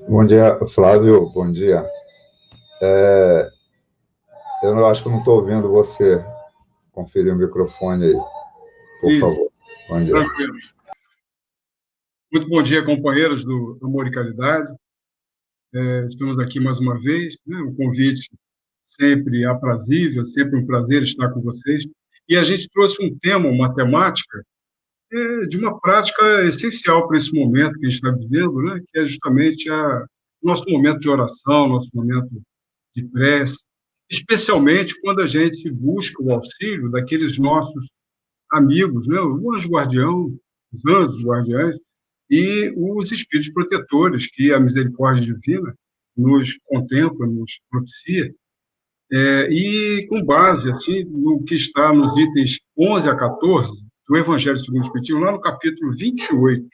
Bom dia, Flávio. Bom dia. Eu não acho que eu não estou ouvindo você. Confira o microfone aí, por Isso, favor. Bom dia. tranquilo. Muito bom dia, companheiros do Amor e Caridade. Estamos aqui mais uma vez, né? Um convite sempre aprazível, sempre um prazer estar com vocês. E a gente trouxe um tema, uma temática, de uma prática essencial para esse momento que a gente está vivendo, né? Que é justamente nosso momento de oração, nosso momento de prece, especialmente quando a gente busca o auxílio daqueles nossos amigos, né? O anjo guardião, os anjos guardiães e os espíritos protetores que a misericórdia divina nos contempla, nos propicia, e com base assim no que está nos itens 11 a 14 do Evangelho segundo o Espiritismo, lá no capítulo 28,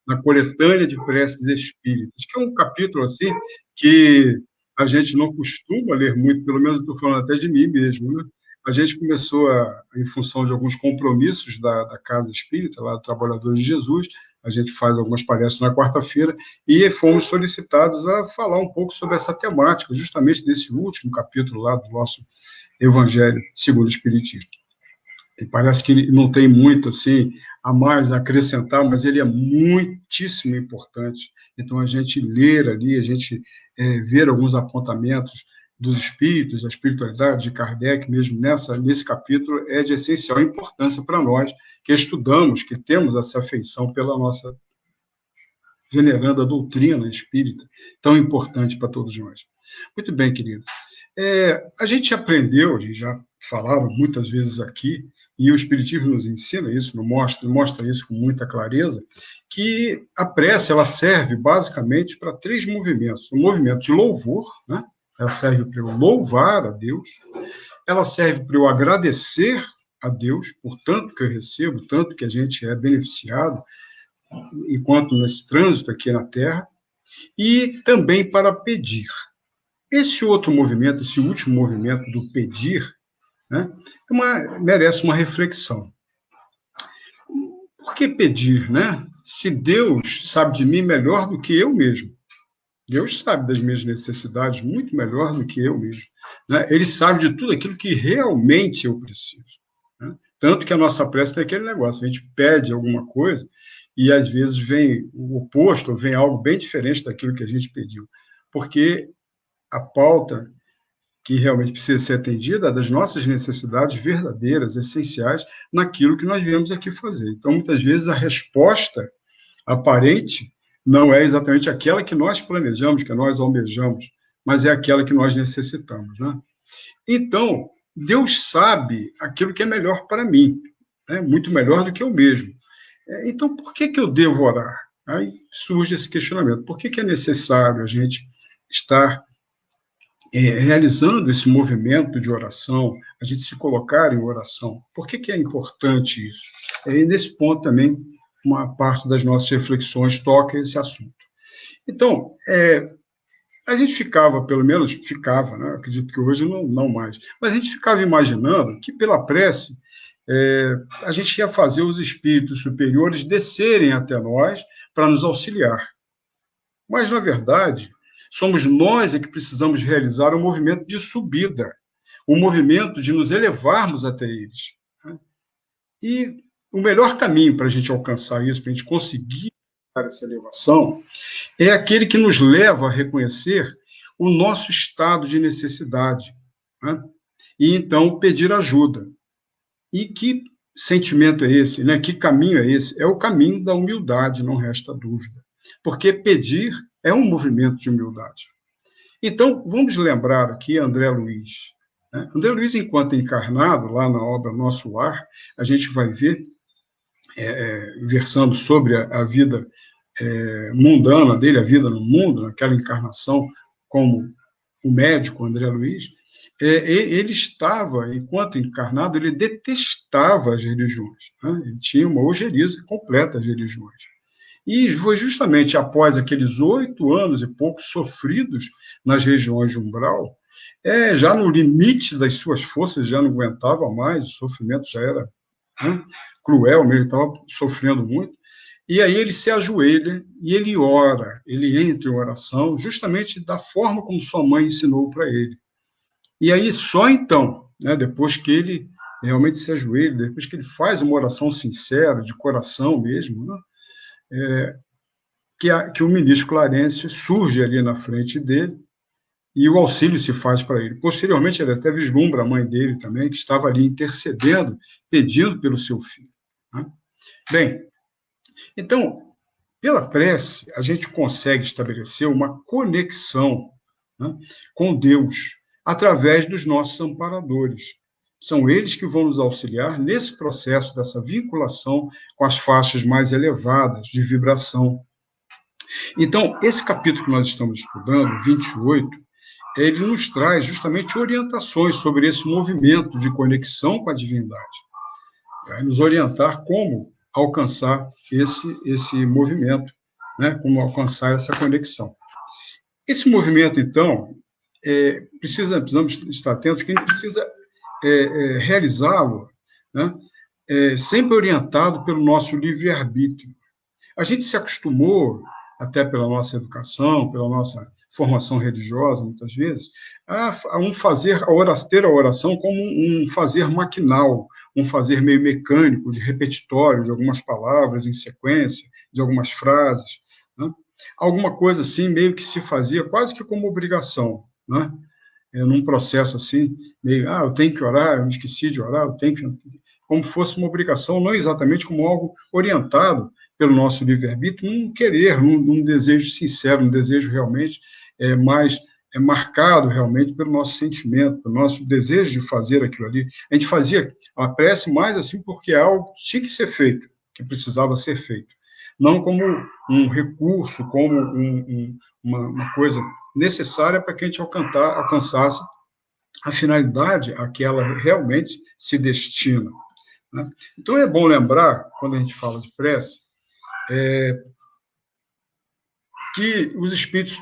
na coletânea de preces espíritas, que é um capítulo assim que a gente não costuma ler muito, pelo menos estou falando até de mim mesmo, né? A gente começou, em função de alguns compromissos da Casa Espírita, lá do Trabalhadores de Jesus, a gente faz algumas palestras na quarta-feira, e fomos solicitados a falar um pouco sobre essa temática, justamente desse último capítulo lá do nosso Evangelho segundo o Espiritismo. E parece que ele não tem muito assim a mais a acrescentar, mas ele é muitíssimo importante. Então, a gente ler ali, a gente ver alguns apontamentos dos espíritos, da espiritualidade de Kardec, mesmo nesse capítulo, é de essencial importância para nós, que estudamos, que temos essa afeição pela nossa veneranda doutrina espírita, tão importante para todos nós. Muito bem, querido. A gente aprendeu, a gente já falaram muitas vezes aqui, e o Espiritismo nos ensina isso, mostra isso com muita clareza, que a prece ela serve basicamente para três movimentos. O movimento de louvor, né? Ela serve para eu louvar a Deus, ela serve para eu agradecer a Deus por tanto que eu recebo, tanto que a gente é beneficiado, enquanto nesse trânsito aqui na Terra, e também para pedir. Esse outro movimento, esse último movimento do pedir, né, merece uma reflexão. Por que pedir, né? Se Deus sabe de mim melhor do que eu mesmo. Deus sabe das minhas necessidades muito melhor do que eu mesmo. Né? Ele sabe de tudo aquilo que realmente eu preciso. Né? Tanto que a nossa prece tem aquele negócio, a gente pede alguma coisa e às vezes vem o oposto, ou vem algo bem diferente daquilo que a gente pediu. Porque a pauta que realmente precisa ser atendida é das nossas necessidades verdadeiras, essenciais, naquilo que nós viemos aqui fazer. Então, muitas vezes, a resposta aparente não é exatamente aquela que nós planejamos, que nós almejamos, mas é aquela que nós necessitamos, né? Então, Deus sabe aquilo que é melhor para mim, né? Muito melhor do que eu mesmo. Então, por que eu devo orar? Aí surge esse questionamento. Por que é necessário a gente estar realizando esse movimento de oração, a gente se colocar em oração? Por que é importante isso? E nesse ponto também, uma parte das nossas reflexões toca esse assunto. Então, a gente ficava, pelo menos ficava, né? Acredito que hoje não mais, mas a gente ficava imaginando que pela prece a gente ia fazer os espíritos superiores descerem até nós para nos auxiliar. Mas, na verdade, somos nós que precisamos realizar um movimento de subida, um movimento de nos elevarmos até eles. Né? E o melhor caminho para a gente alcançar isso, para a gente conseguir essa elevação, é aquele que nos leva a reconhecer o nosso estado de necessidade, né? E então pedir ajuda. E que sentimento é esse? Né? Que caminho é esse? É o caminho da humildade, não resta dúvida. Porque pedir é um movimento de humildade. Então, vamos lembrar aqui André Luiz. Né? André Luiz, enquanto encarnado, lá na obra Nosso Lar, a gente vai ver, versando sobre a vida mundana dele, a vida no mundo, naquela encarnação, como o médico André Luiz, ele estava, enquanto encarnado, ele detestava as religiões. Né? Ele tinha uma ojeriza completa às religiões. E foi justamente após aqueles 8 anos e poucos sofridos nas regiões de umbral, já no limite das suas forças, já não aguentava mais, o sofrimento já era cruel, ele estava sofrendo muito, e aí ele se ajoelha e ele ora, ele entra em oração, justamente da forma como sua mãe ensinou para ele. E aí, só então, né, depois que ele realmente se ajoelha, depois que ele faz uma oração sincera, de coração mesmo, né, que o ministro Clarencio surge ali na frente dele e o auxílio se faz para ele. Posteriormente, ele até vislumbra a mãe dele também, que estava ali intercedendo, pedindo pelo seu filho. Né? Bem, então, pela prece, a gente consegue estabelecer uma conexão, né, com Deus, através dos nossos amparadores. São eles que vão nos auxiliar nesse processo dessa vinculação com as faixas mais elevadas de vibração. Então, esse capítulo que nós estamos estudando, 28, ele nos traz justamente orientações sobre esse movimento de conexão com a divindade. Vai nos orientar como alcançar esse movimento, né? Como alcançar essa conexão. Esse movimento, então, precisamos estar atentos que a gente precisa realizá-lo, né? Sempre orientado pelo nosso livre-arbítrio. A gente se acostumou, até pela nossa educação, pela nossa formação religiosa, muitas vezes, a ter a oração como um fazer maquinal, um fazer meio mecânico, de repetitório, de algumas palavras em sequência, de algumas frases, né? Alguma coisa assim, meio que se fazia quase que como obrigação, né? Num processo assim, meio, eu tenho que orar, eu me esqueci de orar, eu tenho que... Como fosse uma obrigação, não exatamente como algo orientado pelo nosso livre-arbítrio, num querer, num desejo sincero, num desejo realmente mais é marcado realmente pelo nosso sentimento, pelo nosso desejo de fazer aquilo ali. A gente fazia a prece mais assim porque é algo que tinha que ser feito, que precisava ser feito. Não como um recurso, como uma coisa necessária para que a gente alcançasse a finalidade a que ela realmente se destina. Né? Então, é bom lembrar, quando a gente fala de prece, que os espíritos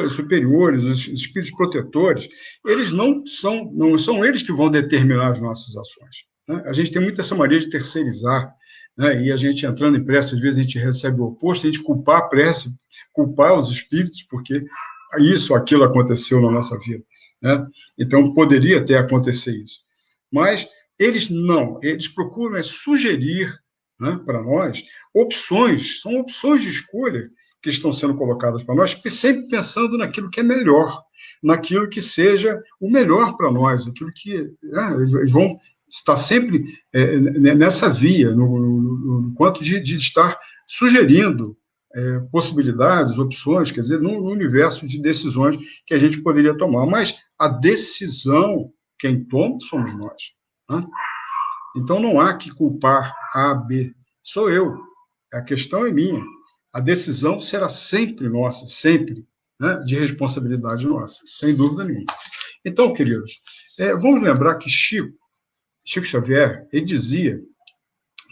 superiores, os espíritos protetores, eles não são eles que vão determinar as nossas ações. Né? A gente tem muito essa mania de terceirizar, né? E a gente entrando em prece, às vezes a gente recebe o oposto, a gente culpar a prece, culpar os espíritos, porque isso, aquilo aconteceu na nossa vida. Né? Então, poderia até acontecer isso. Mas eles procuram sugerir, né, para nós opções, são opções de escolha que estão sendo colocadas para nós, sempre pensando naquilo que é melhor, naquilo que seja o melhor para nós, aquilo que eles vão estar sempre nessa via, no quanto de estar sugerindo possibilidades, opções, quer dizer, no universo de decisões que a gente poderia tomar. Mas a decisão, quem toma, somos nós. Né? Então, não há que culpar A, B. Sou eu. A questão é minha. A decisão será sempre nossa, sempre, né, de responsabilidade nossa, sem dúvida nenhuma. Então, queridos, vamos lembrar que Chico Xavier, ele dizia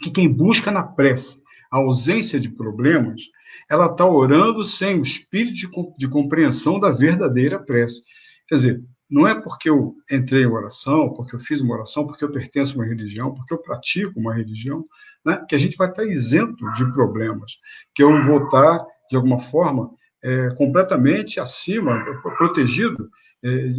que quem busca na prece a ausência de problemas, ela está orando sem o espírito de compreensão da verdadeira prece. Quer dizer, não é porque eu entrei em oração, porque eu fiz uma oração, porque eu pertenço a uma religião, porque eu pratico uma religião, né, que a gente vai estar isento de problemas, que eu vou estar, de alguma forma, completamente acima, protegido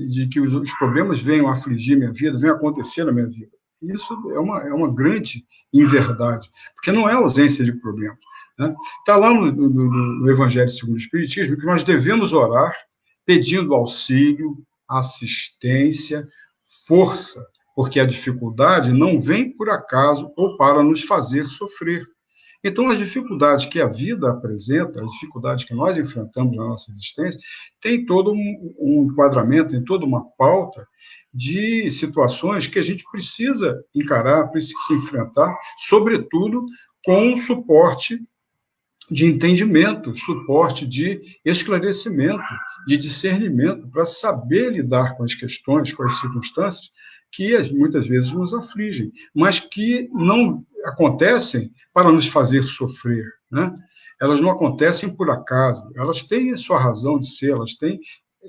de que os problemas venham afligir minha vida, venham acontecer na minha vida. Isso é uma grande inverdade, porque não é ausência de problemas. Né? Está lá no Evangelho segundo o Espiritismo que nós devemos orar pedindo auxílio, assistência, força, porque a dificuldade não vem por acaso ou para nos fazer sofrer. Então, as dificuldades que a vida apresenta, as dificuldades que nós enfrentamos na nossa existência, tem todo um enquadramento, tem toda uma pauta de situações que a gente precisa encarar, precisa enfrentar, sobretudo com um suporte de entendimento, suporte de esclarecimento, de discernimento, para saber lidar com as questões, com as circunstâncias que muitas vezes nos afligem, mas que não acontecem para nos fazer sofrer. Né? Elas não acontecem por acaso, elas têm a sua razão de ser, elas têm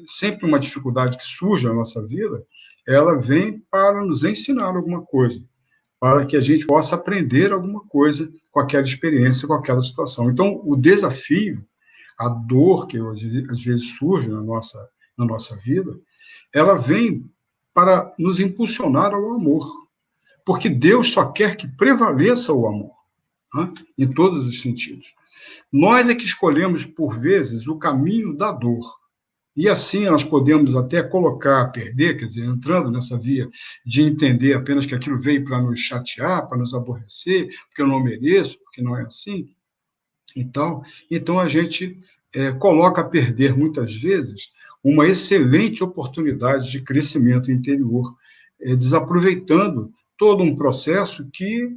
sempre uma dificuldade que surge na nossa vida, ela vem para nos ensinar alguma coisa, para que a gente possa aprender alguma coisa com aquela experiência, com aquela situação. Então, o desafio, a dor que às vezes surge na nossa vida, ela vem para nos impulsionar ao amor, porque Deus só quer que prevaleça o amor, né? Em todos os sentidos. Nós é que escolhemos, por vezes, o caminho da dor. E assim nós podemos até perder, quer dizer, entrando nessa via de entender apenas que aquilo veio para nos chatear, para nos aborrecer, porque eu não mereço, porque não é assim. Então a gente coloca a perder, muitas vezes, uma excelente oportunidade de crescimento interior, desaproveitando todo um processo que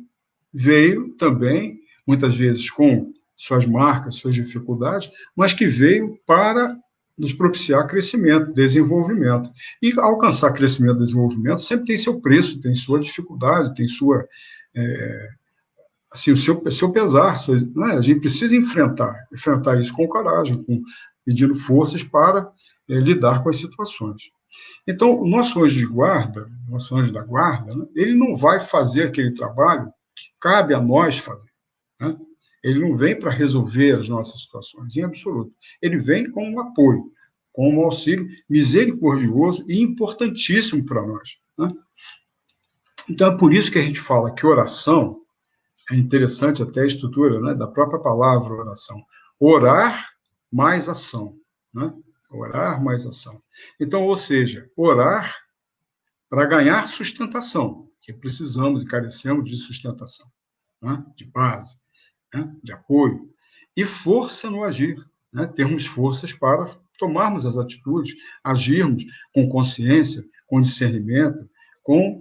veio também, muitas vezes, com suas marcas, suas dificuldades, mas que veio para nos propiciar crescimento, desenvolvimento. E alcançar crescimento e desenvolvimento sempre tem seu preço, tem sua dificuldade, tem sua... assim, o seu pesar, né? A gente precisa enfrentar isso com coragem, pedindo forças para lidar com as situações. Então, o nosso anjo de guarda, nosso anjo da guarda, né, ele não vai fazer aquele trabalho que cabe a nós fazer. Né? Ele não vem para resolver as nossas situações, em absoluto. Ele vem com um apoio, com um auxílio misericordioso e importantíssimo para nós. Né? Então, é por isso que a gente fala que oração, é interessante até a estrutura, né, da própria palavra oração. Orar mais ação. Né? Orar mais ação. Então, ou seja, orar para ganhar sustentação, que precisamos e carecemos de sustentação, né? De base, né? De apoio, e força no agir. Né? Termos forças para tomarmos as atitudes, agirmos com consciência, com discernimento, com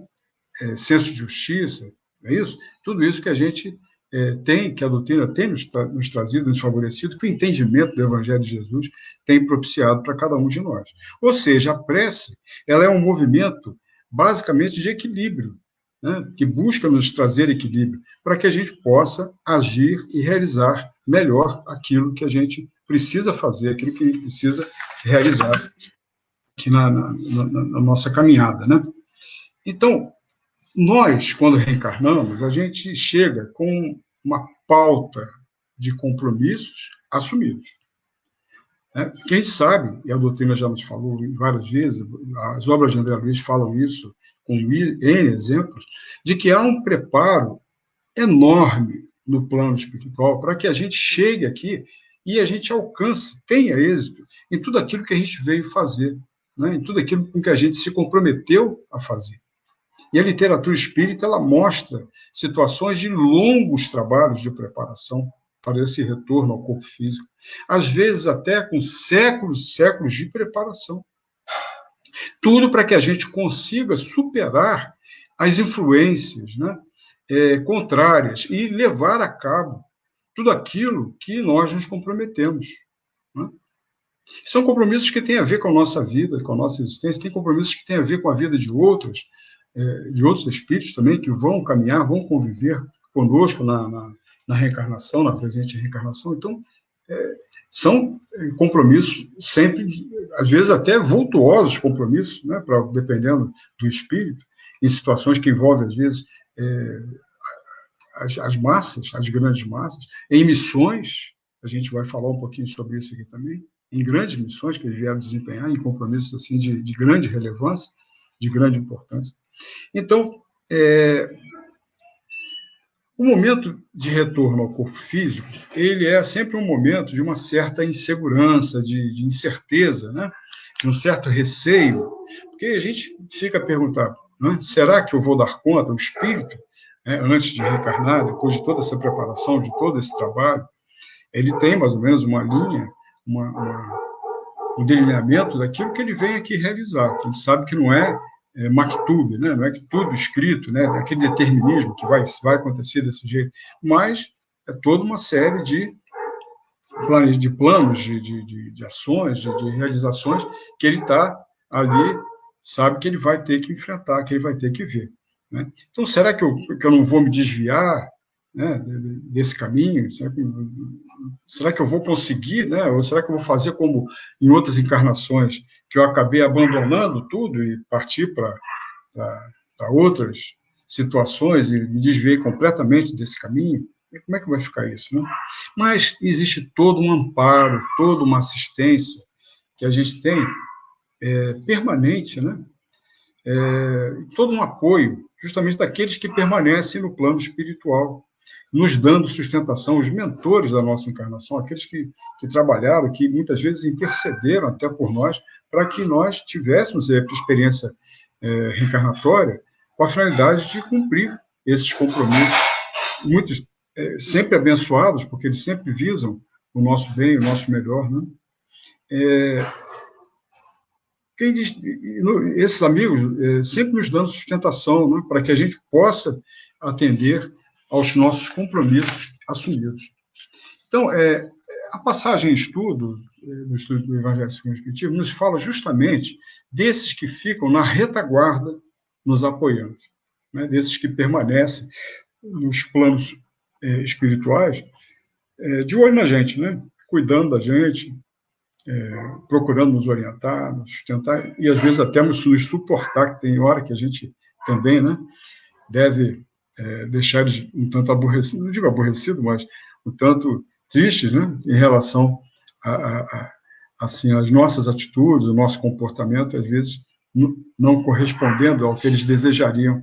senso de justiça, não é isso? Tudo isso que a gente tem, que a doutrina tem nos trazido, nos favorecido, que o entendimento do Evangelho de Jesus tem propiciado para cada um de nós. Ou seja, a prece, ela é um movimento basicamente de equilíbrio, né, que busca nos trazer equilíbrio, para que a gente possa agir e realizar melhor aquilo que a gente precisa fazer, aquilo que a gente precisa realizar aqui na nossa caminhada, né? Então, nós, quando reencarnamos, a gente chega com uma pauta de compromissos assumidos. Né? Quem sabe, e a doutrina já nos falou várias vezes, as obras de André Luiz falam isso com N exemplos, de que há um preparo enorme no plano espiritual para que a gente chegue aqui e a gente alcance, tenha êxito em tudo aquilo que a gente veio fazer, né? Em tudo aquilo com que a gente se comprometeu a fazer. E a literatura espírita, ela mostra situações de longos trabalhos de preparação para esse retorno ao corpo físico, às vezes até com séculos e séculos de preparação. Tudo para que a gente consiga superar as influências, né, contrárias e levar a cabo tudo aquilo que nós nos comprometemos. Né? São compromissos que têm a ver com a nossa vida, com a nossa existência, tem compromissos que têm a ver com a vida de outros espíritos também, que vão caminhar, vão conviver conosco na reencarnação, na presente reencarnação. Então, são compromissos sempre, às vezes até vultuosos compromissos, né, dependendo do espírito, em situações que envolvem, às vezes, as massas, as grandes massas, em missões, a gente vai falar um pouquinho sobre isso aqui também, em grandes missões que eles vieram desempenhar, em compromissos assim, de grande relevância, de grande importância. Então, o momento de retorno ao corpo físico, ele é sempre um momento de uma certa insegurança, de incerteza, né? De um certo receio, porque a gente fica a perguntar, né? Será que eu vou dar conta, o espírito, né, antes de reencarnar, depois de toda essa preparação, de todo esse trabalho, ele tem mais ou menos uma linha, um delineamento daquilo que ele vem aqui realizar. A gente sabe que não é maktub, né? Não é que tudo escrito, né? Aquele determinismo que vai acontecer desse jeito, mas é toda uma série de planos, de ações, de realizações que ele está ali, sabe que ele vai ter que enfrentar, que ele vai ter que ver. Né? Então, será que eu não vou me desviar, né, desse caminho? Será que eu vou conseguir, né? Ou será que eu vou fazer como em outras encarnações, que eu acabei abandonando tudo e parti para outras situações e me desviei completamente desse caminho? E como é que vai ficar isso, né? Mas existe todo um amparo, toda uma assistência que a gente tem permanente, né? Todo um apoio, justamente daqueles que permanecem no plano espiritual, nos dando sustentação, os mentores da nossa encarnação, aqueles que trabalharam, que muitas vezes intercederam até por nós, para que nós tivéssemos a experiência reencarnatória com a finalidade de cumprir esses compromissos, muitos sempre abençoados, porque eles sempre visam o nosso bem, o nosso melhor, né? Quem diz, esses amigos sempre nos dando sustentação, né, para que a gente possa atender aos nossos compromissos assumidos. Então, a passagem em estudo, do estudo do Evangelho segundo o Espiritismo, nos fala justamente desses que ficam na retaguarda nos apoiando, né, desses que permanecem nos planos espirituais, de olho na gente, né, cuidando da gente, procurando nos orientar, nos sustentar, e às vezes até nos suportar, que tem hora que a gente também, né, deve deixar eles um tanto aborrecido, não digo aborrecido, mas um tanto tristes, né, em relação assim, às nossas atitudes, o nosso comportamento, às vezes não correspondendo ao que eles desejariam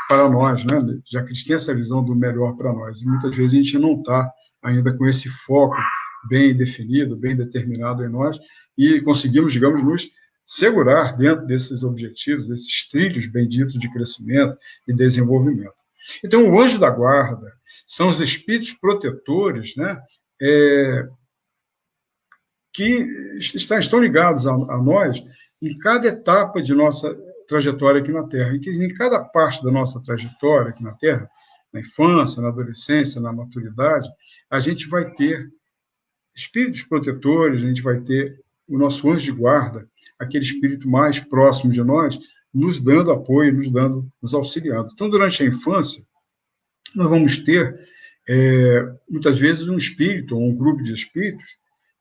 para nós, né, já que eles têm essa visão do melhor para nós, e muitas vezes a gente não está ainda com esse foco bem definido, bem determinado em nós, e conseguimos, digamos, nos segurar dentro desses objetivos, desses trilhos benditos de crescimento e desenvolvimento. Então, o anjo da guarda são os espíritos protetores, né, que estão ligados a nós em cada etapa de nossa trajetória aqui na Terra, e que em cada parte da nossa trajetória aqui na Terra, na infância, na adolescência, na maturidade, a gente vai ter espíritos protetores, a gente vai ter o nosso anjo de guarda, aquele espírito mais próximo de nós, nos dando apoio, nos auxiliando. Então, durante a infância, nós vamos ter, muitas vezes, um espírito ou um grupo de espíritos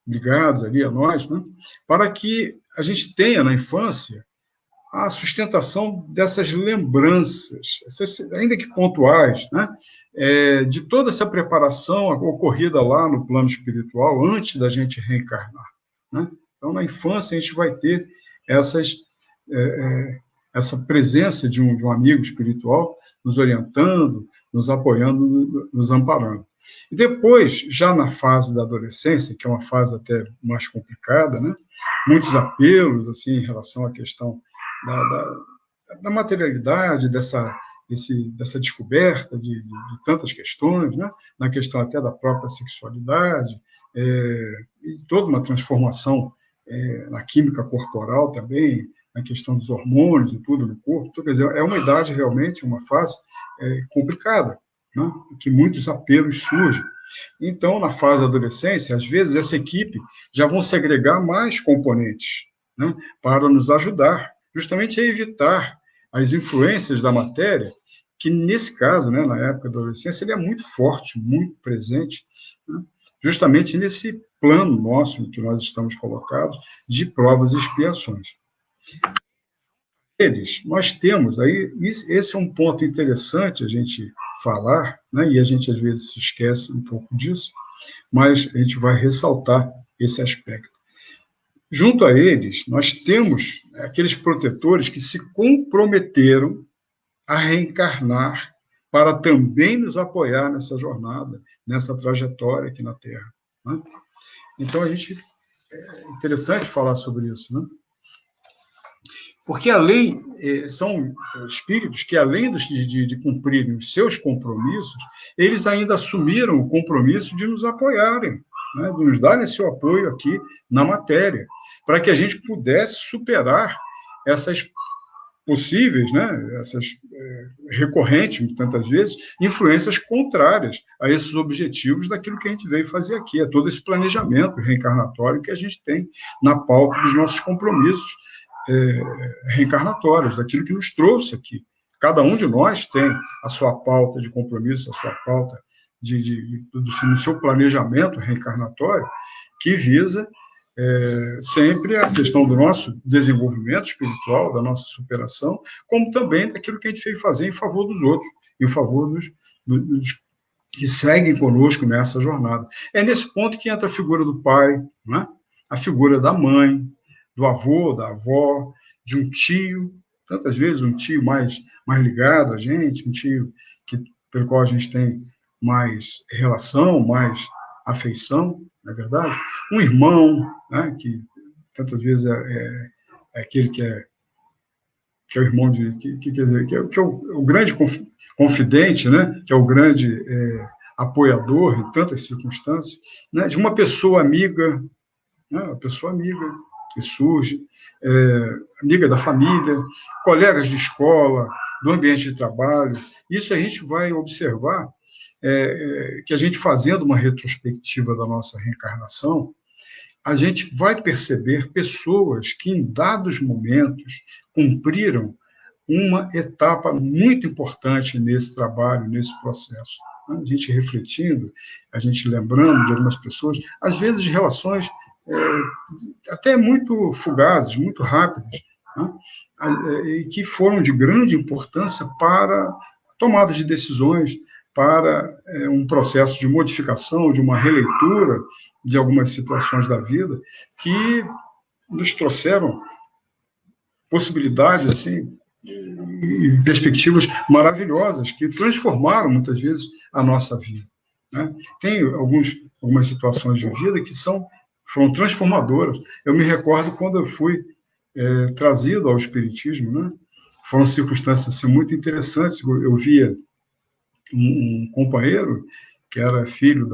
ligados ali a nós, né, para que a gente tenha, na infância, a sustentação dessas lembranças, ainda que pontuais, né, de toda essa preparação ocorrida lá no plano espiritual, antes da gente reencarnar. Né? Então, na infância, a gente vai ter essa presença de um amigo espiritual nos orientando, nos apoiando, nos amparando. E depois, já na fase da adolescência, que é uma fase até mais complicada, né, muitos apelos assim, em relação à questão da materialidade, dessa descoberta de tantas questões, né? Na questão até da própria sexualidade, e toda uma transformação na química corporal também, na questão dos hormônios e tudo no corpo. Então, quer dizer, é uma idade realmente, uma fase complicada, né? Que muitos apelos surgem. Então, na fase da adolescência, às vezes, essa equipe já vão segregar mais componentes, né? Para nos ajudar justamente a evitar as influências da matéria, que nesse caso, né, na época da adolescência, ele é muito forte, muito presente, né, justamente nesse plano nosso, que nós estamos colocados, de provas e expiações. Nós temos, aí, esse é um ponto interessante a gente falar, né, e a gente às vezes se esquece um pouco disso, mas a gente vai ressaltar esse aspecto. Junto a eles, nós temos aqueles protetores que se comprometeram a reencarnar para também nos apoiar nessa jornada, nessa trajetória aqui na Terra. Né? Então, é interessante falar sobre isso, né? Porque são espíritos que, além de cumprirem os seus compromissos, eles ainda assumiram o compromisso de nos apoiarem, né, de nos darem esse apoio aqui na matéria, para que a gente pudesse superar essas possíveis, né, essas recorrentes, tantas vezes, influências contrárias a esses objetivos daquilo que a gente veio fazer aqui, a todo esse planejamento reencarnatório que a gente tem na pauta dos nossos compromissos reencarnatórios, daquilo que nos aqui. Cada um de nós tem a sua pauta de compromisso, a sua pauta no seu planejamento reencarnatório, que visa sempre a questão do nosso desenvolvimento espiritual, da nossa superação, como também daquilo que a gente veio fazer em favor dos outros, em favor dos que seguem conosco nessa jornada. É nesse ponto que entra a figura do pai, né? A figura da mãe, do avô, da avó, de um tio, tantas vezes um tio mais ligado a gente, um tio pelo qual a gente tem mais relação, mais afeição, não é verdade? Um irmão, né, que tantas vezes é aquele que é o irmão quer dizer, que é o grande confidente, né, que é o grande apoiador em tantas circunstâncias, né, de uma pessoa amiga, né, uma pessoa amiga que surge, amiga da família, colegas de escola, do ambiente de trabalho. Isso a gente vai observar que a gente, fazendo uma retrospectiva da nossa reencarnação, a gente vai perceber pessoas que, em dados momentos, cumpriram uma etapa muito importante nesse trabalho, nesse processo. A gente refletindo, a gente lembrando de algumas pessoas, às vezes de relações até muito fugazes, muito rápidas, né? E que foram de grande importância para a tomada de decisões, para um processo de modificação, de uma releitura de algumas situações da vida, que nos trouxeram possibilidades assim, e perspectivas maravilhosas, que transformaram, muitas vezes, a nossa vida. Né? Tem algumas situações de vida que foram transformadoras. Eu me recordo quando eu fui trazido ao Espiritismo, né? Foram circunstâncias assim, muito interessantes. Eu via um companheiro que era filho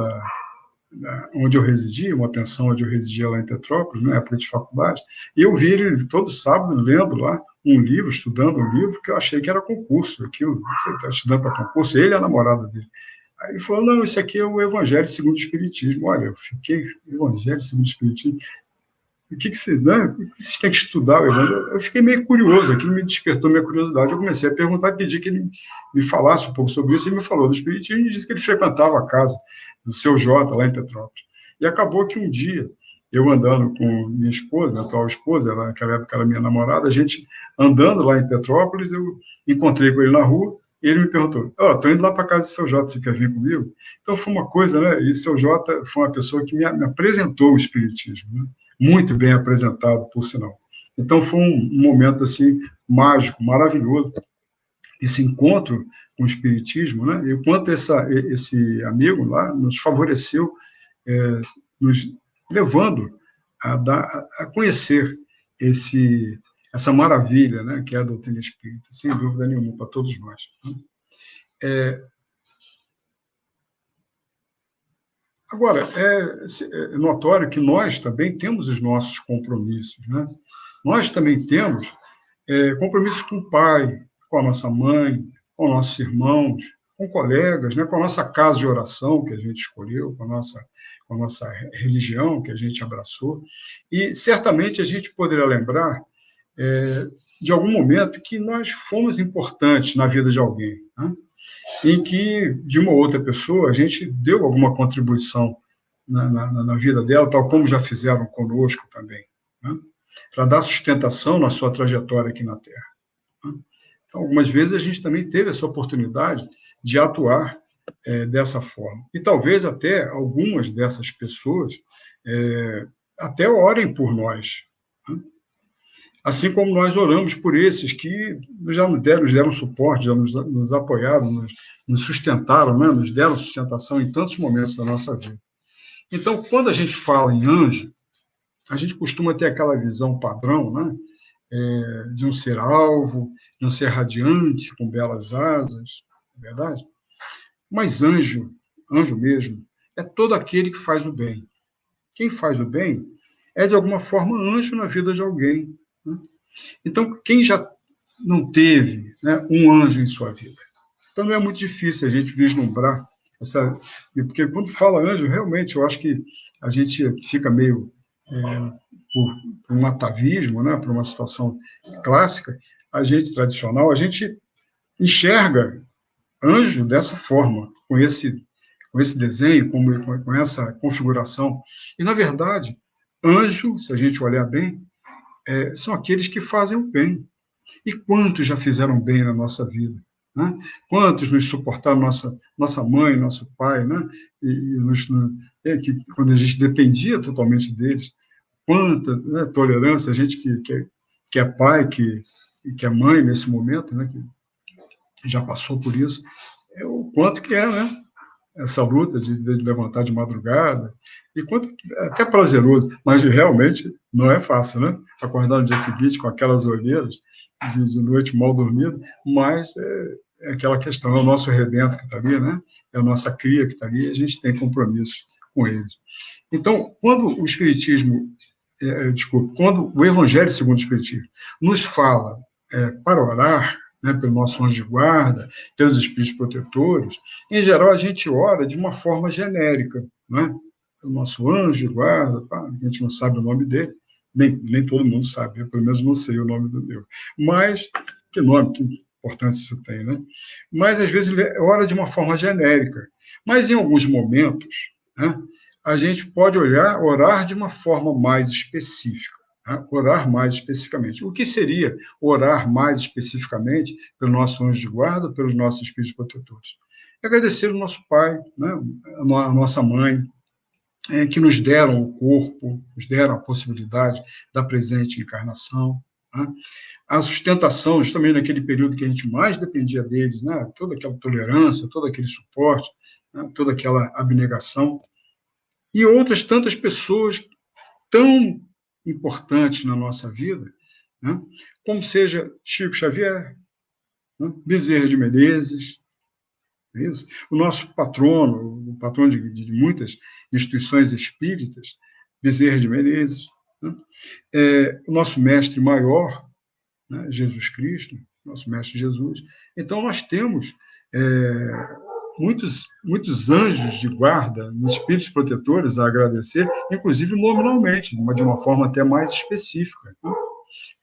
onde eu residia, uma pensão onde eu residia lá em Petrópolis, na época de faculdade, e eu vi ele todo sábado lendo lá um livro, estudando um livro, que eu achei que era concurso, aquilo, você está estudando para concurso, ele e a namorada dele. Aí ele falou, não, isso aqui é o Evangelho segundo o Espiritismo. Olha, eu fiquei, Evangelho segundo o Espiritismo, o que você, né? O que vocês têm que estudar? Eu fiquei meio curioso, aquilo me despertou minha curiosidade. Eu comecei a perguntar, pedi que ele me falasse um pouco sobre isso. Ele me falou do Espiritismo e disse que ele frequentava a casa do seu Jota, lá em Petrópolis. E acabou que um dia, eu andando com minha esposa, minha atual esposa, ela, naquela época era minha namorada, a gente andando lá em Petrópolis, eu encontrei com ele na rua, e ele me perguntou, estou indo lá para a casa do seu Jota, você quer vir comigo? Então foi uma coisa, né? E seu Jota foi uma pessoa que me apresentou o Espiritismo, né? Muito bem apresentado, por sinal. Então, foi um momento, assim, mágico, maravilhoso, esse encontro com o Espiritismo, né? E o quanto esse amigo lá nos favoreceu, nos levando a conhecer essa maravilha, né? Que é a doutrina espírita, sem dúvida nenhuma, para todos nós. Agora, é notório que nós também temos os nossos compromissos, né? Nós também temos compromissos com o pai, com a nossa mãe, com nossos irmãos, com colegas, né? Com a nossa casa de oração que a gente escolheu, com a nossa religião que a gente abraçou. E certamente a gente poderia lembrar de algum momento que nós fomos importantes na vida de alguém, né? Em que, de uma ou outra pessoa, a gente deu alguma contribuição na vida dela, tal como já fizeram conosco também, né? Para dar sustentação na sua trajetória aqui na Terra, né? Então, algumas vezes a gente também teve essa oportunidade de atuar dessa forma. E talvez até algumas dessas pessoas até orem por nós, né? Assim como nós oramos por esses que já nos deram suporte, já nos apoiaram, nos sustentaram, né? Nos deram sustentação em tantos momentos da nossa vida. Então, quando a gente fala em anjo, a gente costuma ter aquela visão padrão, né? De um ser alvo, de um ser radiante, com belas asas, não é verdade? Mas anjo mesmo, é todo aquele que faz o bem. Quem faz o bem é, de alguma forma, anjo na vida de alguém, né? Então, quem já não teve, né, um anjo em sua vida? Então, não é muito difícil a gente vislumbrar porque quando fala anjo, realmente, eu acho que a gente fica meio por um atavismo, né, por uma situação clássica, tradicional, a gente enxerga anjo dessa forma, com esse desenho, com essa configuração. E, na verdade, anjo, se a gente olhar bem, são aqueles que fazem o bem. E quantos já fizeram bem na nossa vida? Né? Quantos nos suportaram, nossa mãe, nosso pai, né? Quando a gente dependia totalmente deles, quanta, né, tolerância, a gente que é pai, que é mãe nesse momento, né, que já passou por isso, o quanto que né, essa luta de levantar de madrugada, e quanto é até prazeroso, mas realmente não é fácil, né? Acordar no dia seguinte com aquelas olheiras de noite mal dormida, mas é aquela questão, é o nosso redento que está ali, né? É a nossa cria que está ali, e a gente tem compromisso com eles. Então, quando o Espiritismo, quando o Evangelho segundo o Espiritismo nos fala para orar, né, pelo nosso anjo de guarda, pelos espíritos protetores, em geral a gente ora de uma forma genérica, né? O nosso anjo de guarda, a gente não sabe o nome dele, nem todo mundo sabe, eu pelo menos não sei o nome do meu, mas que nome, que importância isso tem, né? Mas às vezes ora de uma forma genérica, mas em alguns momentos, né, a gente pode orar de uma forma mais específica. Orar mais especificamente. O que seria orar mais especificamente pelo nosso anjo de guarda, pelos nossos espíritos protetores? Agradecer o nosso pai, né, a nossa mãe, que nos deram o corpo, nos deram a possibilidade da presente encarnação, né? A sustentação, justamente naquele período que a gente mais dependia deles, né, toda aquela tolerância, todo aquele suporte, né, toda aquela abnegação, e outras tantas pessoas tão importantes na nossa vida, né? Como seja Chico Xavier, né? Bezerra de Menezes, isso? O nosso patrono, o patrono de muitas instituições espíritas, Bezerra de Menezes, né? O nosso mestre maior, né, Jesus Cristo, nosso mestre Jesus. Então, nós temos muitos anjos de guarda, espíritos protetores a agradecer, inclusive nominalmente, de uma forma até mais específica. Né?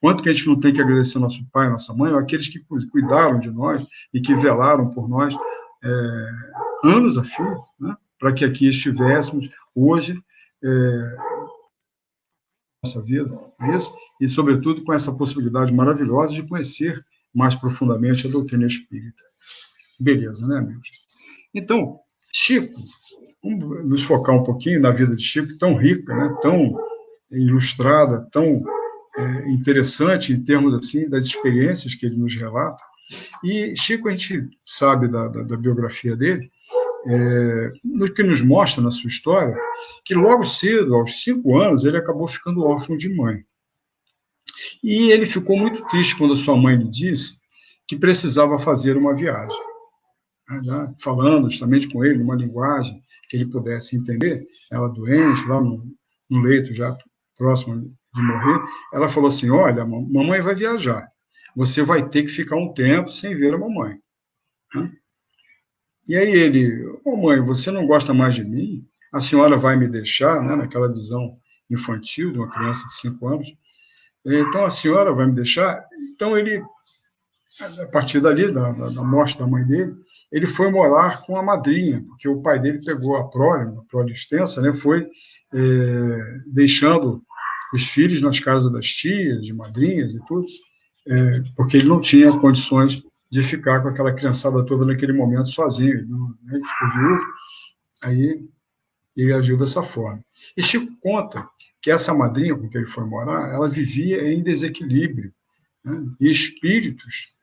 Quanto que a gente não tem que agradecer nosso pai, nossa mãe, ou aqueles que cuidaram de nós e que velaram por nós anos a fio, né? Para que aqui estivéssemos hoje, nossa vida, isso, e, sobretudo, com essa possibilidade maravilhosa de conhecer mais profundamente a doutrina espírita. Beleza, né, amigos? Então, Chico, vamos nos focar um pouquinho na vida de Chico, tão rica, né, tão ilustrada, tão interessante em termos assim das experiências que ele nos relata. E Chico, a gente sabe da biografia dele, que nos mostra na sua história, que logo cedo, aos 5 anos, ele acabou ficando órfão de mãe. E ele ficou muito triste quando a sua mãe lhe disse que precisava fazer uma viagem. Já falando justamente com ele, uma linguagem que ele pudesse entender, ela doente, lá no leito, já próximo de morrer, ela falou assim, olha, mamãe vai viajar, você vai ter que ficar um tempo sem ver a mamãe. E aí ele, mãe, você não gosta mais de mim? A senhora vai me deixar, né, naquela visão infantil de uma criança de 5 anos, então a senhora vai me deixar? Então ele, a partir dali, da morte da mãe dele, ele foi morar com a madrinha, porque o pai dele pegou a prole extensa, né, foi deixando os filhos nas casas das tias, de madrinhas e tudo, porque ele não tinha condições de ficar com aquela criançada toda naquele momento sozinho, né, ele ficou viúvo, aí ele agiu dessa forma. E Chico conta que essa madrinha com quem ele foi morar, ela vivia em desequilíbrio, né, e espíritos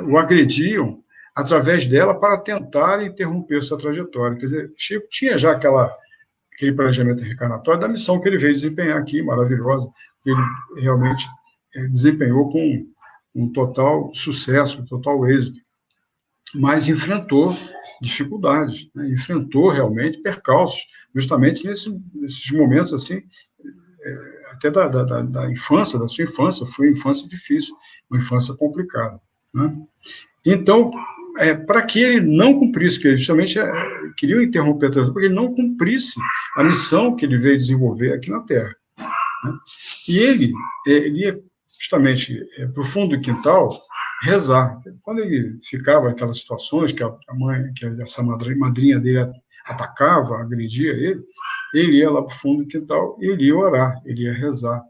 o agrediam através dela para tentar interromper sua trajetória. Quer dizer, Chico tinha já aquele planejamento reencarnatório da missão que ele veio desempenhar aqui, maravilhosa, que ele realmente desempenhou com um total sucesso, um total êxito, mas enfrentou dificuldades, né? Enfrentou realmente percalços, justamente nesses momentos assim, até da infância, da sua infância, foi uma infância difícil, uma infância complicada. Né? Então, para que ele não cumprisse, que ele justamente queria interromper a trajetória, para que ele não cumprisse a missão que ele veio desenvolver aqui na Terra. Né? E ele ia justamente para o fundo do quintal rezar. Quando ele ficava naquelas situações que essa madrinha dele atacava, agredia ele ia lá para o fundo do quintal e ele ia orar, ele ia rezar,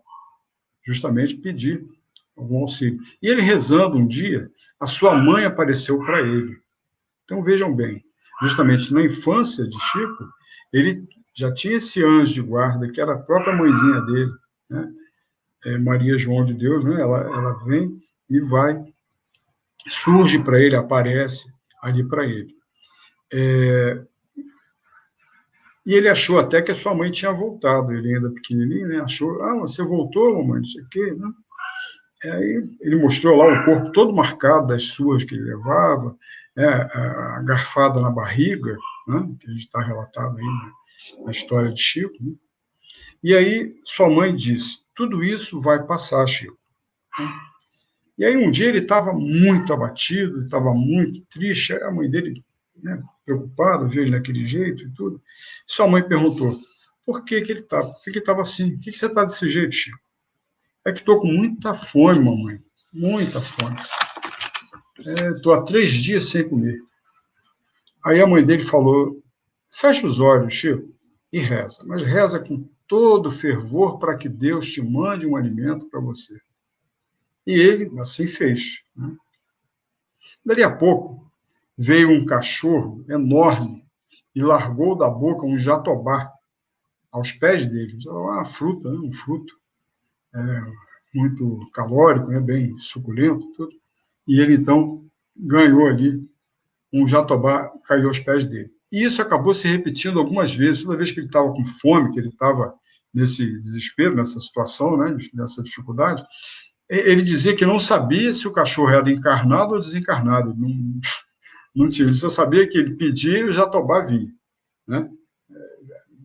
justamente pedir algum auxílio. E ele rezando um dia, a sua mãe apareceu para ele. Então, vejam bem, justamente na infância de Chico, ele já tinha esse anjo de guarda, que era a própria mãezinha dele, né? Maria João de Deus, né? Ela vem e vai, surge para ele, aparece ali para ele. E ele achou até que a sua mãe tinha voltado, ele ainda pequenininho, né? Achou, você voltou, mamãe, não sei o quê, né? Aí ele mostrou lá o corpo todo marcado das suas que ele levava, a garfada na barriga, né? Que a gente está relatado aí na história de Chico, né? E aí sua mãe disse, tudo isso vai passar, Chico. E aí um dia ele estava muito abatido, estava muito triste, a mãe dele, né, preocupada, viu ele daquele jeito e tudo. Sua mãe perguntou, por que ele estava assim? Por que você está desse jeito, Chico? É que estou com muita fome, mamãe, muita fome. Estou há 3 dias sem comer. Aí a mãe dele falou, fecha os olhos, Chico, e reza, mas reza com todo fervor para que Deus te mande um alimento para você. E ele assim fez. Né? Dali a pouco, veio um cachorro enorme e largou da boca um jatobá aos pés dele. Uma fruta, né? Um fruto muito calórico, né? Bem suculento, tudo. E ele, então, ganhou ali um jatobá, caiu aos pés dele. E isso acabou se repetindo algumas vezes, toda vez que ele estava com fome, que ele estava nesse desespero, nessa situação, né? Nessa dificuldade, ele dizia que não sabia se o cachorro era encarnado ou desencarnado. Não tinha, ele só sabia que ele pedia e o jatobá vinha. Né?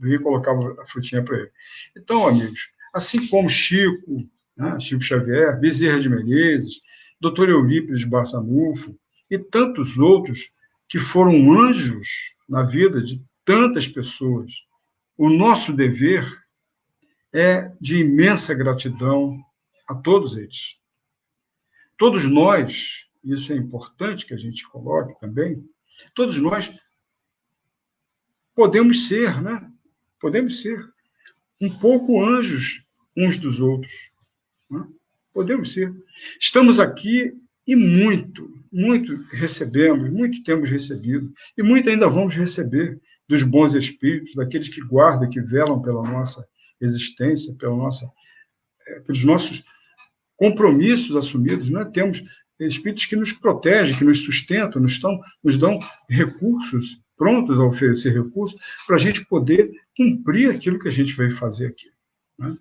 Alguém colocava a frutinha para ele. Então, amigos, assim como Chico, né, Chico Xavier, Bezerra de Menezes, Dr. Eurípides Barçanufo e tantos outros que foram anjos na vida de tantas pessoas, o nosso dever é de imensa gratidão a todos eles. Todos nós, isso é importante que a gente coloque também, todos nós podemos ser, né? Podemos ser um pouco anjos uns dos outros. Né? Podemos ser. Estamos aqui e muito recebemos, muito temos recebido, e muito ainda vamos receber dos bons espíritos, daqueles que guardam, que velam pela nossa existência, pelos nossos compromissos assumidos. Né? Temos espíritos que nos protegem, que nos sustentam, nos dão recursos, prontos a oferecer recursos, para a gente poder cumprir aquilo que a gente veio fazer aqui. Né?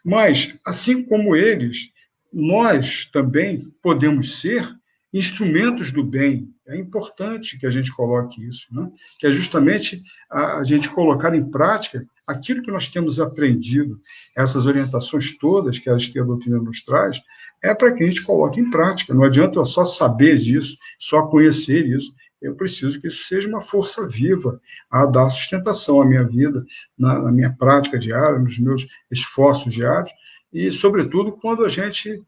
Mas, assim como eles, nós também podemos ser instrumentos do bem. É importante que a gente coloque isso, né? Que é justamente a gente colocar em prática aquilo que nós temos aprendido, essas orientações todas que a doutrina nos traz, é para que a gente coloque em prática. Não adianta eu só saber disso, só conhecer isso. Eu preciso que isso seja uma força viva a dar sustentação à minha vida, na minha prática diária, nos meus esforços diários, e, sobretudo, quando a gente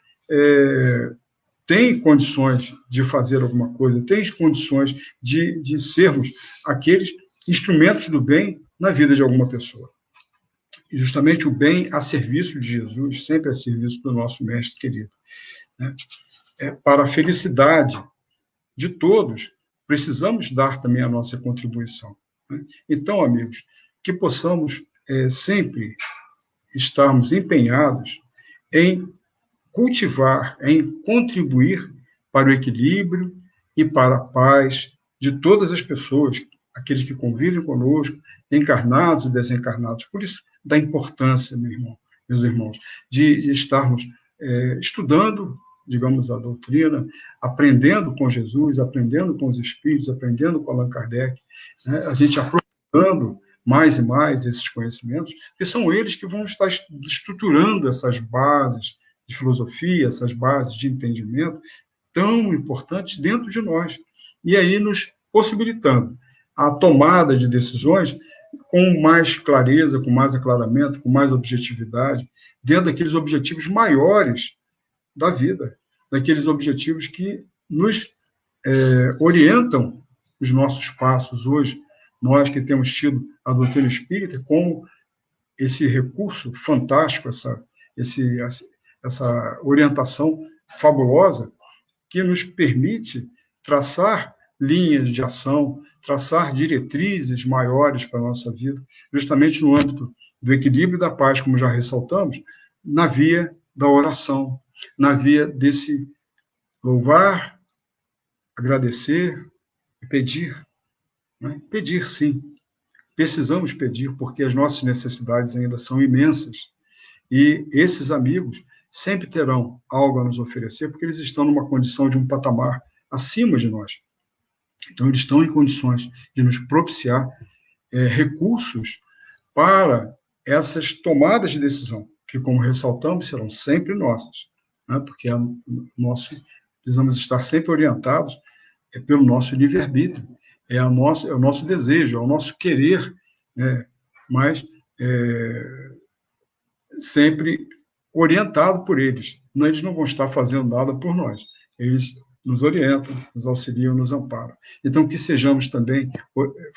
tem condições de fazer alguma coisa, tem condições de sermos aqueles instrumentos do bem na vida de alguma pessoa. E justamente o bem a serviço de Jesus, sempre a serviço do nosso Mestre querido. Né? Para a felicidade de todos, precisamos dar também a nossa contribuição. Né? Então, amigos, que possamos sempre estarmos empenhados em cultivar, em contribuir para o equilíbrio e para a paz de todas as pessoas, aqueles que convivem conosco, encarnados e desencarnados. Por isso, da importância, meus irmãos, de estarmos estudando, digamos, a doutrina, aprendendo com Jesus, aprendendo com os Espíritos, aprendendo com Allan Kardec, né? A gente aprofundando mais e mais esses conhecimentos, que são eles que vão estar estruturando essas bases de filosofia, essas bases de entendimento tão importantes dentro de nós, e aí nos possibilitando a tomada de decisões com mais clareza, com mais aclaramento, com mais objetividade, dentro daqueles objetivos maiores da vida, daqueles objetivos que nos orientam os nossos passos hoje, nós que temos tido a doutrina espírita como esse recurso fantástico, essa orientação fabulosa que nos permite traçar linhas de ação, traçar diretrizes maiores para a nossa vida, justamente no âmbito do equilíbrio e da paz, como já ressaltamos, na via da oração, na via desse louvar, agradecer e pedir. Né? Pedir, sim. Precisamos pedir, porque as nossas necessidades ainda são imensas. E esses amigos sempre terão algo a nos oferecer, porque eles estão numa condição de um patamar acima de nós. Então, eles estão em condições de nos propiciar recursos para essas tomadas de decisão, que, como ressaltamos, serão sempre nossas, né? Porque precisamos estar sempre orientados pelo nosso livre-arbítrio, é o nosso desejo, é o nosso querer, mas sempre orientado por eles. Eles não vão estar fazendo nada por nós. Eles nos orientam, nos auxiliam, nos amparam. Então, que sejamos também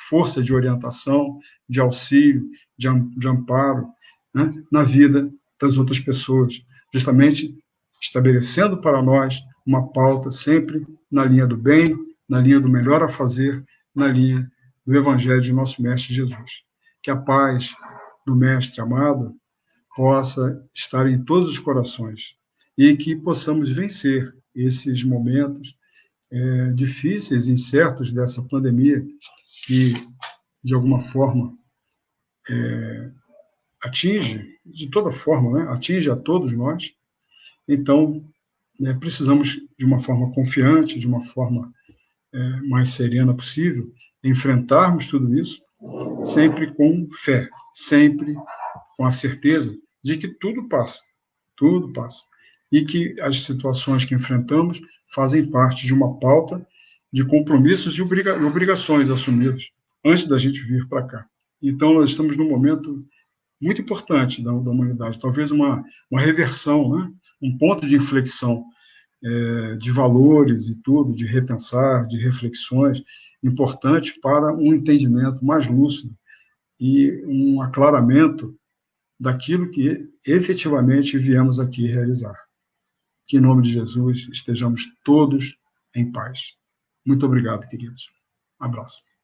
força de orientação, de auxílio, de amparo, né, na vida das outras pessoas, justamente estabelecendo para nós uma pauta sempre na linha do bem, na linha do melhor a fazer, na linha do Evangelho de nosso Mestre Jesus. Que a paz do Mestre amado possa estar em todos os corações e que possamos vencer esses momentos difíceis, incertos dessa pandemia que, de alguma forma, atinge, de toda forma, né, atinge a todos nós. Então, precisamos, de uma forma confiante, de uma forma mais serena possível, enfrentarmos tudo isso sempre com fé, sempre com a certeza de que tudo passa, e que as situações que enfrentamos fazem parte de uma pauta de compromissos e obrigações assumidos antes da gente vir para cá. Então, nós estamos num momento muito importante da humanidade, talvez uma reversão, né? Um ponto de inflexão de valores e tudo, de repensar, de reflexões, importante para um entendimento mais lúcido e um aclaramento daquilo que efetivamente viemos aqui realizar. Que em nome de Jesus estejamos todos em paz. Muito obrigado, queridos. Abraço.